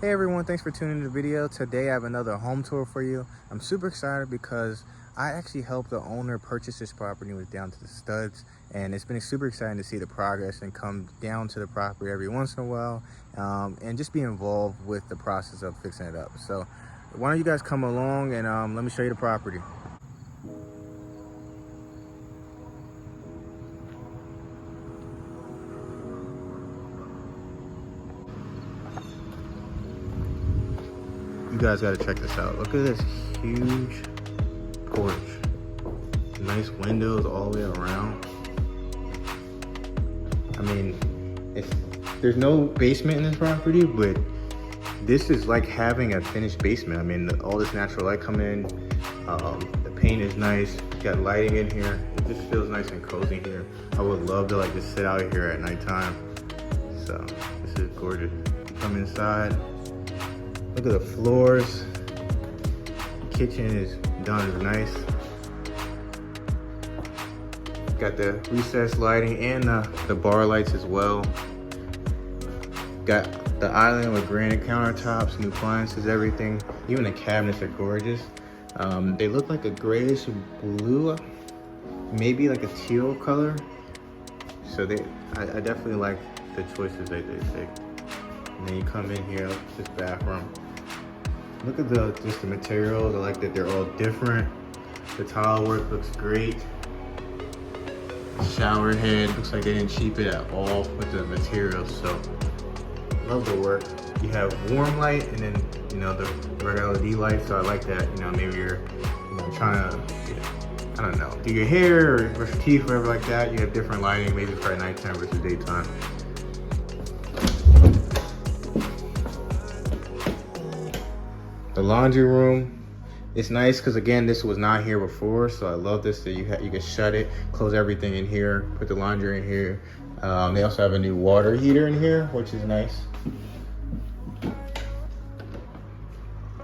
Hey everyone, thanks for tuning in to the video. Today I have another home tour for you. I'm super excited because I actually helped the owner purchase this property. With down to the studs, and it's been super exciting to see the progress and come down to the property every once in a while, and just be involved with the process of fixing it up. So why don't you guys come along and let me show you the property. You guys got to check this out. Look at this huge porch. Nice windows all the way around. I mean, there's no basement in this property, but this is like having a finished basement. I mean, all this natural light coming in. The paint is nice. You got lighting in here. It just feels nice and cozy here. I would love to like just sit out here at nighttime. So this is gorgeous. You come inside. Look at the floors. The kitchen is done nice. Got the recessed lighting and the bar lights as well. Got the island with granite countertops, new appliances, everything. Even the cabinets are gorgeous. They look like a grayish blue, maybe like a teal color. So I definitely like the choices they take. And then you come in here, this bathroom. Look at just the materials. I like that they're all different. The tile work looks great. The shower head looks like they didn't cheap it at all with the materials. So love the work. You have warm light and then the regular LED light. So I like that. Maybe you're trying to I don't know, do your hair or brush your teeth, whatever like that. You have different lighting, maybe for nighttime versus daytime. The laundry room, it's nice because again, this was not here before, so I love this that you can shut it, close everything in here, put the laundry in here. They also have a new water heater in here, which is nice.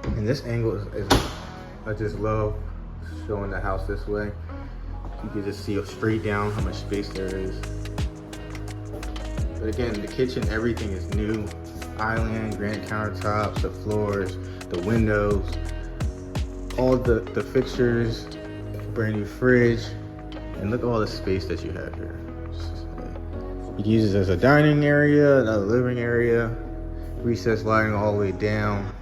And this angle is I just love showing the house this way. You can just see straight down how much space there is. But again, the kitchen, everything is new. Island, granite countertops, the floors, the windows, all the fixtures, brand new fridge, and look at all the space that you have here. You can use it as a dining area, another living area, recessed lighting all the way down.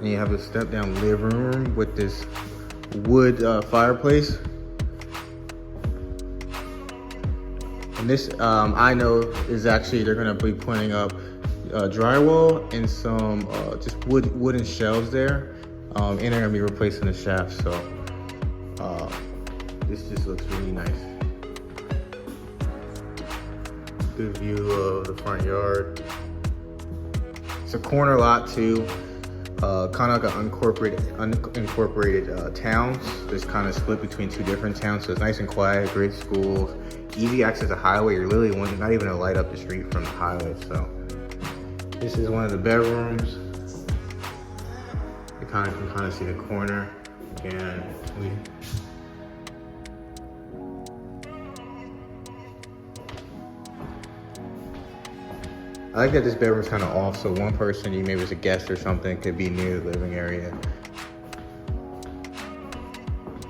And you have a step down living room with this wood fireplace. And this, I know, is actually, they're gonna be putting up drywall and some just wooden shelves there, and they're gonna be replacing the shaft. So this just looks really nice. Good view of the front yard. It's a corner lot too, kind of like an unincorporated towns. It's kind of split between two different towns, so it's nice and quiet, great schools, easy access to highway. You're literally not even a light up the street from the highway. So this is one of the bedrooms. You can kind of see the corner. And I like that this bedroom's kind of off, so one person, maybe as a guest or something, could be near the living area.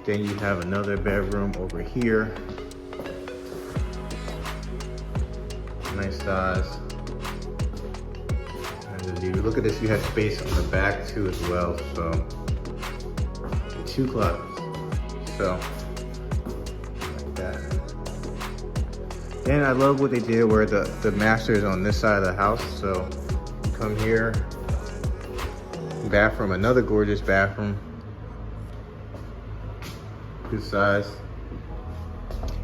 Then you have another bedroom over here. Nice size. Look at this, you have space on the back too as well, so two closets, so like that. And I love what they did where the master is on this side of the house, so you come here, bathroom, another gorgeous bathroom, good size.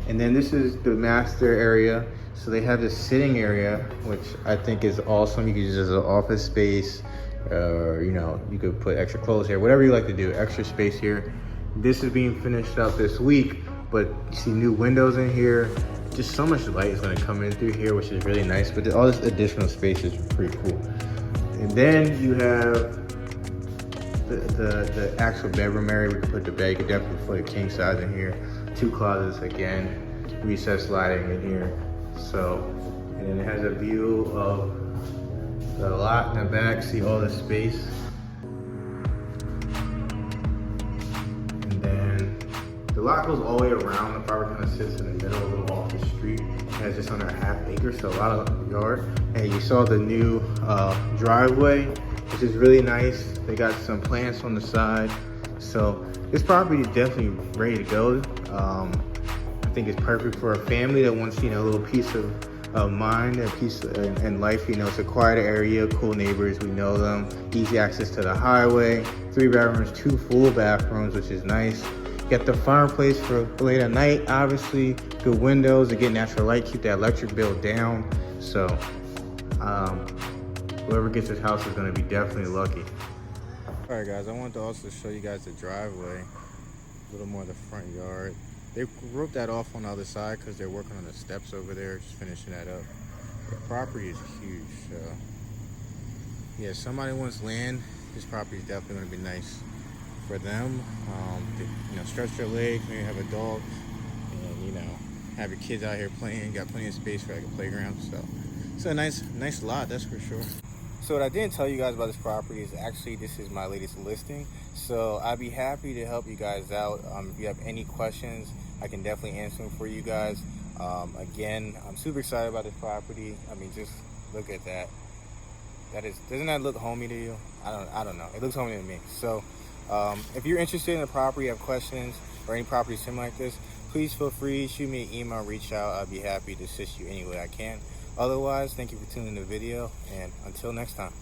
And then this is the master area. So they have this sitting area, which I think is awesome. You can use it as an office space, or you could put extra clothes here, whatever you like to do, extra space here. This is being finished up this week, but you see new windows in here. Just so much light is gonna come in through here, which is really nice, but all this additional space is pretty cool. And then you have the actual bedroom area. We could put the bed, you could definitely put a king size in here. Two closets again, recessed lighting in here. So, and then it has a view of The lot in the back, see all the space. And then the lot goes all the way around. The property kind of sits in the middle, a little off the street. It has just under a half acre, so a lot of yard. And you saw the new driveway, which is really nice. They got some plants on the side. So this property is definitely ready to go. I think it's perfect for a family that wants, you know, a little piece of mind, a piece in life. You know, it's a quiet area, cool neighbors, we know them, easy access to the highway, 3 bedrooms, 2 full bathrooms, which is nice. Got the fireplace for late at night, obviously, good windows to get natural light, keep that electric bill down. So whoever gets this house is gonna be definitely lucky. All right, guys, I wanted to also show you guys the driveway, a little more of the front yard. They roped that off on the other side because they're working on the steps over there, just finishing that up. The property is huge, so yeah, somebody wants land, this property is definitely going to be nice for them. You know, stretch their legs, maybe have a dog, and you know, have your kids out here playing. Got plenty of space for like a playground, so it's a nice lot, that's for sure. So what I didn't tell you guys about this property is actually this is my latest listing. So I'd be happy to help you guys out. If you have any questions, I can definitely answer them for you guys. Again, I'm super excited about this property. I mean, just look at that. Doesn't that look homey to you? I don't know. It looks homey to me. So if you're interested in the property, have questions, or any property similar like this, please feel free, shoot me an email, reach out. I'll be happy to assist you any way I can. Otherwise, thank you for tuning in the video, and until next time.